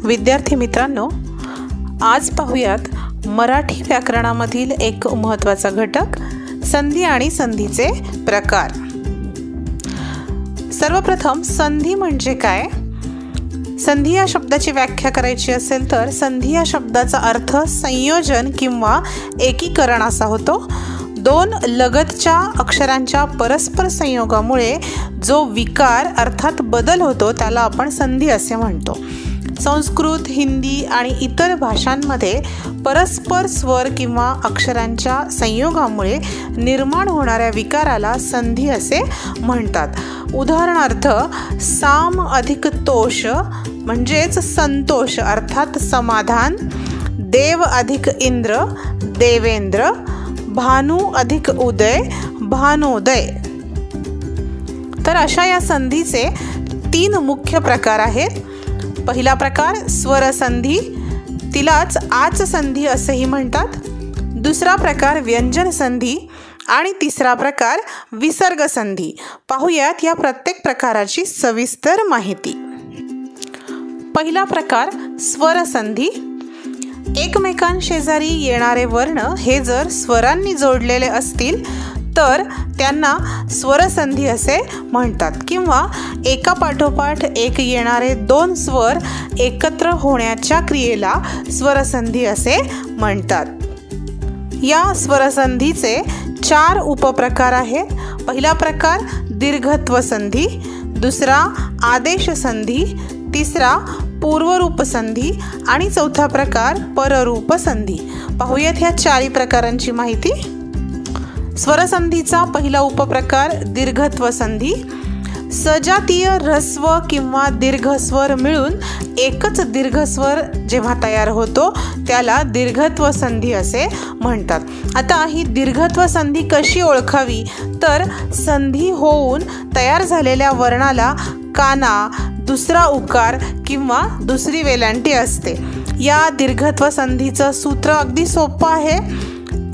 विद्यार्थी मित्रांनो, आज पाहूयात मराठी व्याकरणामधील एक महत्त्वाचा घटक संधी आणि संधीचे प्रकार. सर्वप्रथम संधी म्हणजे काय? संधी या शब्दाची व्याख्या करायची असेल तर संधी या शब्दाचा अर्थ संयोजन किंवा एकीकरण असा होतो. दोन लगतच्या अक्षरांच्या परस्पर संयोगामुळे जो विकार अर्थात बदल होतो त्याला आपण संधी असे म्हणतो. संस्कृत, हिंदी आणि इतर भाषांमध्ये परस्पर स्वर किंवा अक्षरांच्या संयोगामुळे निर्माण होणाऱ्या विकाराला संधी असे म्हणतात. उदाहरणार्थ साम अधिक तोष म्हणजेच संतोष अर्थात समाधान, देव अधिक इंद्र देवेंद्र, भानू अधिक उदय भानोदय. तर अशा या संधीचे 3 मुख्य प्रकार आहेत. पहिला प्रकार स्वरसंधी, तिलाच आच संधी असेही म्हणतात. दुसरा प्रकार व्यंजन संधी आणि तिसरा प्रकार विसर्ग संधी. पाहूयात या प्रत्येक प्रकाराची सविस्तर माहिती. पहिला प्रकार स्वरसंधी. एकमेकांशेजारी येणारे वर्ण हे जर स्वरांनी जोडलेले असतील तर त्यांना स्वरसंधी असे म्हणतात, किंवा एकापाठोपाठ एक येणारे 2 स्वर एकत्र होण्याच्या क्रियेला स्वरसंधी असे म्हणतात. या स्वरसंधीचे 4 उपप्रकार आहेत. पहिला प्रकार दीर्घत्व संधी, दुसरा आदेश संधी, तिसरा पूर्वरूप संधी आणि चौथा प्रकार पररूप संधी. पाहूयात ह्या 4 प्रकारांची माहिती. स्वरसंधीचा पहिला उपप्रकार दीर्घत्व संधी. सजातीय ऱ्हस्व किंवा दीर्घस्वर मिळून एकच दीर्घस्वर जेव्हा तयार होतो त्याला दीर्घत्व संधी असे म्हणतात. आता ही दीर्घत्व संधी कशी ओळखावी तर संधी होऊन तयार झालेल्या वर्णाला काना, दुसरा उकार किंवा दुसरी वेलांटी असते. या दीर्घत्व संधीचं सूत्र अगदी सोपं आहे.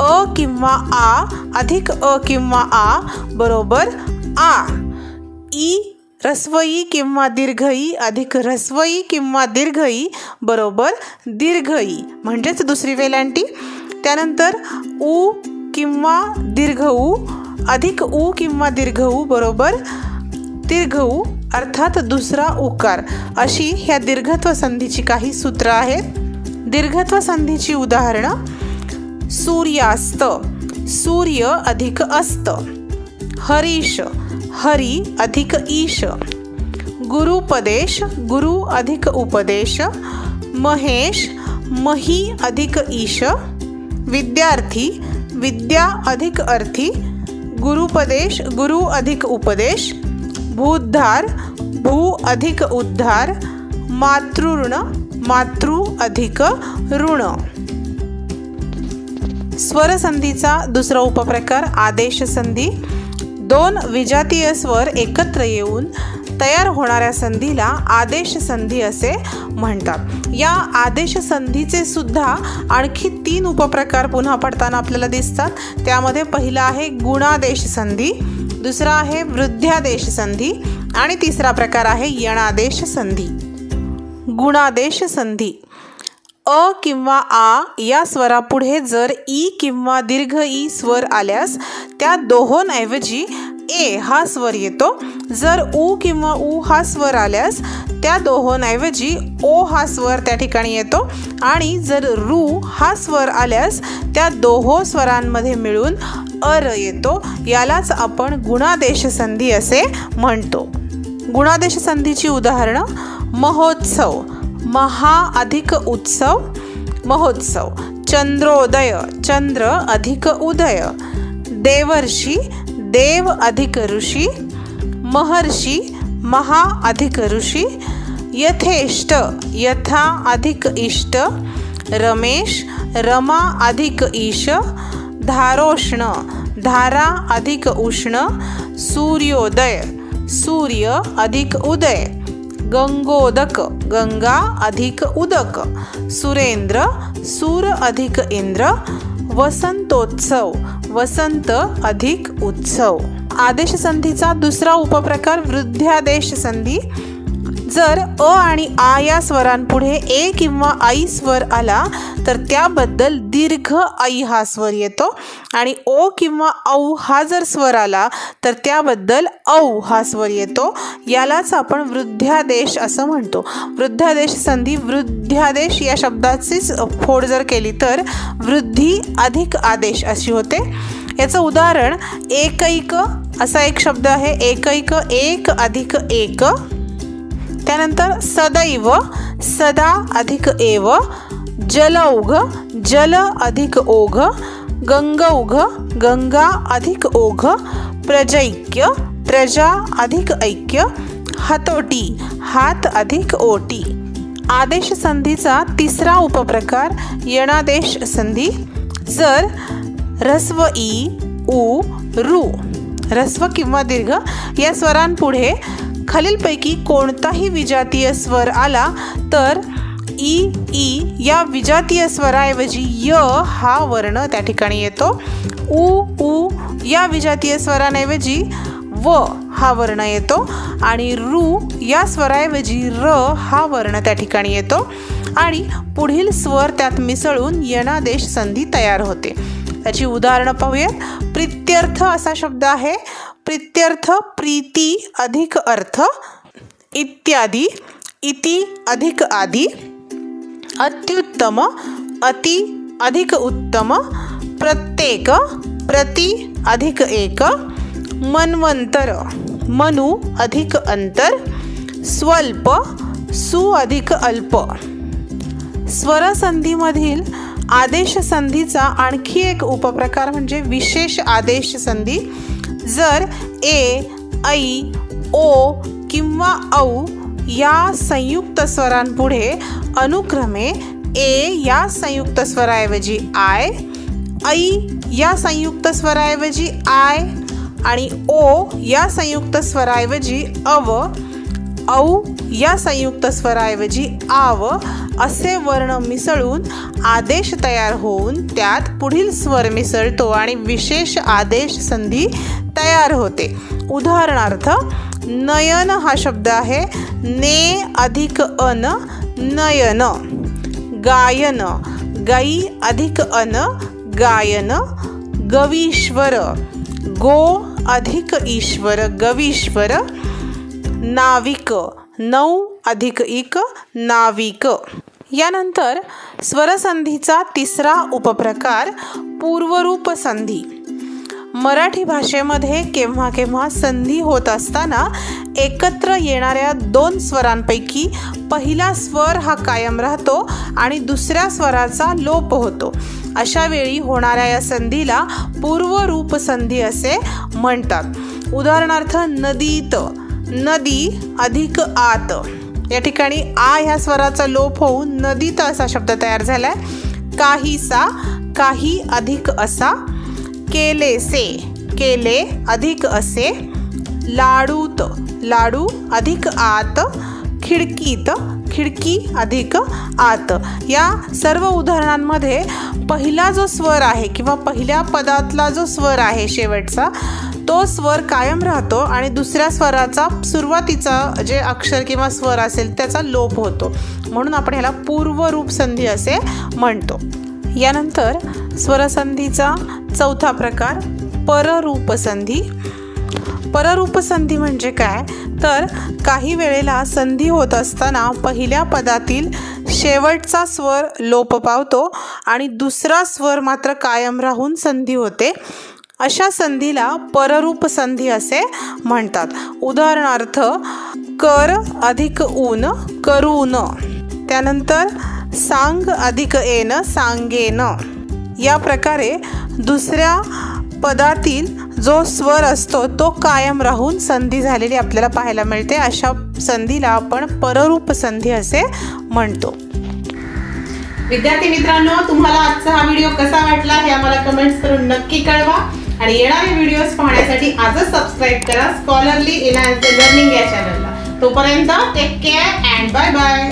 अ किंवा आ अधिक अ किंवा आ बरोबर आ. ई ऱ्हस्व ई किंवा दीर्घ ई अधिक ऱ्हस्व ई किंवा दीर्घ ई बरोबर दीर्घ ई म्हणजेच दुसरी वेलांटी. त्यानंतर उ किंवा दीर्घ उ अधिक उ किंवा दीर्घ उ बरोबर दीर्घ उ अर्थात दुसरा उकार. अशी ह्या दीर्घत्व संधीची काही सूत्र आहेत. दीर्घत्व संधीची उदाहरणं: सूर्यास्त, सूर्य अधिक अस्त, हरीश, हरी अधिक ईश, गुरुपदेश, गुरु अधिक उपदेश, महेश, मही अधिक ईश, विद्यार्थी, विद्या अधिक अर्थी, गुरुपदेश, गुरु अधिक उपदेश, भूद्धार, भू अधिक उद्धार, मातृऋण, मातृ अधिक ऋण. स्वरसंधीचा दुसरा उपप्रकार आदेश संधी. 2 विजातीय स्वर एकत्र येऊन तयार होणाऱ्या संधीला आदेश संधी असे म्हणतात. या आदेश संधीचे सुद्धा आणखी 3 उपप्रकार पुन्हा पडताना आपल्याला दिसतात. त्यामध्ये पहिला आहे गुणादेश संधी, दुसरा आहे वृद्ध्यादेश संधी आणि तिसरा प्रकार आहे यणादेश संधी. गुणादेश संधी. अ किंवा आ या स्वरापुढे जर ई किंवा दीर्घ ई स्वर आल्यास त्या दोहोंऐवजी ए हा स्वर येतो. जर उ किंवा उ हा स्वर आल्यास त्या दोहोंऐवजी ओ हा स्वर त्या ठिकाणी येतो. आणि जर रू हा स्वर आल्यास त्या दोहो स्वरांमध्ये मिळून अर येतो. यालाच आपण गुणादेश संधी असे म्हणतो. गुणादेश संधीची उदाहरणं: महोत्सव, महा अधिक उत्सव, महोत्सव, चंद्रोदय, चंद्र अधिक उदय, देवर्षी, देव अधिक ऋषी, महर्षी, महा अधिक ऋषी, यथेष्ट, यथा अधिक इष्ट, रमेश, रमा अधिक ईश, धारोष्ण, धारा अधिक उष्ण, सूर्योदय, सूर्य अधिक उदय, गंगोदक, गंगा अधिक उदक, सुरेंद्र, सूर अधिक इंद्र, वसंतोत्सव, वसंत अधिक उत्सव. आदेश संधीचा दुसरा उपप्रकार वृद्ध्यादेश संधी. जर अ आणि आ या स्वरांपुढे ए किंवा ऐ स्वर आला तर त्याबद्दल दीर्घ ऐ हा स्वर येतो आणि ओ किंवा औ हा जर स्वर आला तर त्याबद्दल औ हा स्वर येतो. यालाच आपण वृद्ध्यादेश असं म्हणतो. वृद्ध्यादेश संधी वृद्ध्यादेश या शब्दाचीच फोड जर केली तर वृद्धी अधिक आदेश अशी होते. याचं उदाहरण एकैक असा एक शब्द आहे. एकैक एक अधिक एक. त्यानंतर सदैव सदा अधिक एव. जलौघ जल अधिक ओघ. गंगौघ गंगा अधिक ओघ. प्रजैक्य प्रजा अधिक ऐक्य. हातोटी हात अधिक ओटी. आदेश संधीचा तिसरा उपप्रकार यणादेश संधी. जर ऱ्हस्व ई उ रू ऱ्हस्व किंवा दीर्घ या स्वरांपुढे खालीलपैकी कोणताही विजातीय स्वर आला तर ई या विजातीय स्वराऐवजी य हा वर्ण त्या ठिकाणी येतो. उ या विजातीय स्वरांऐवजी व हा वर्ण येतो आणि रू या स्वराऐवजी र हा वर्ण त्या ठिकाणी येतो आणि पुढील स्वर त्यात मिसळून यणादेश संधी तयार होते. त्याची उदाहरणं पाहूयात. प्रीत्यर्थ असा शब्द आहे. प्रीत्यर्थ प्रीती अधिक अर्थ. इत्यादी इति अधिक आदी. अत्युत्तम अति अधिक उत्तम. प्रत्येक प्रति अधिक एक. मन्वंतर मनु अधिक अंतर. स्वल्प सु अधिक अल्प. स्वरसंधीमधील आदेश संधीचा आणखी एक उपप्रकार म्हणजे विशेष आदेश संधी. जर ए ऐ ओ किंवा औ या संयुक्त स्वरांपुढे अनुक्रमे ए या संयुक्त स्वराऐवजी आय, ऐ या संयुक्त स्वराऐवजी आय आणि ओ या संयुक्त स्वराऐवजी अव, औ या संयुक्त स्वराऐवजी आव असे वर्ण मिसळून आदेश तयार होऊन त्यात पुढील स्वर मिसळतो आणि विशेष आदेश संधी तयार होते. उदाहरणार्थ नयन हा शब्द आहे. ने अधिक अन नयन. गायन गाई अधिक अन गायन. गवीश्वर गो अधिक ईश्वर गवीश्वर. नाविक नौ अधिक इक नाविक. यानंतर स्वरसंधीचा तिसरा उपप्रकार पूर्वरूप संधी. मराठी भाषेमध्ये केव्हा केव्हा संधी होत असताना एकत्र येणाऱ्या दोन स्वरांपैकी पहिला स्वर हा कायम राहतो आणि दुसऱ्या स्वराचा लोप होतो. अशा वेळी होणाऱ्या या संधीला पूर्वरूप संधी असे म्हणतात. उदाहरणार्थ नदीत नदी अधिक आत. या ठिकाणी आ ह्या स्वराचा लोप होऊन नदीत असा शब्द तयार झालाय. काहीसा काही अधिक असा. केलेसे केले अधिक असे. लाडूत लाडू अधिक आत. खिडकीत खिडकी अधिक आत. या सर्व उदाहरणांमध्ये पहिला जो स्वर आहे किंवा पहिल्या पदातला जो स्वर आहे शेवटचा तो स्वर कायम राहतो आणि दुसऱ्या स्वराचा सुरुवातीचा जे अक्षर किंवा स्वर असेल त्याचा लोप होतो. म्हणून आपण ह्याला पूर्वरूप संधी असे म्हणतो. यानंतर स्वरसंधीचा चौथा प्रकार पररूप संधी. पररूप संधी म्हणजे काय तर काही वेळेला संधी होत असताना पहिल्या पदातील शेवटचा स्वर लोप पावतो आणि दुसरा स्वर मात्र कायम राहून संधी होते. अशा संधीला पररूप संधी असे म्हणतात. उदाहरणार्थ कर अधिक ऊन करून. त्यानंतर सांग अधिक एन सांगेन. या प्रकारे दुसऱ्या पदातील जो स्वर असतो तो कायम राहून संधी झालेली आपल्याला पाहायला मिळते. अशा संधीला आपण पररूप संधी असे म्हणतो. विद्यार्थी मित्रांनो, तुम्हाला आजचा हा व्हिडिओ कसा वाटला हे आम्हाला कमेंट्स करून नक्की कळवा आणि येणारे व्हिडिओज पाहण्यासाठी आजच सबस्क्राईब करा स्कॉलरली एनहान्स लर्निंग या चॅनलला. तोपर्यंत take care and bye bye.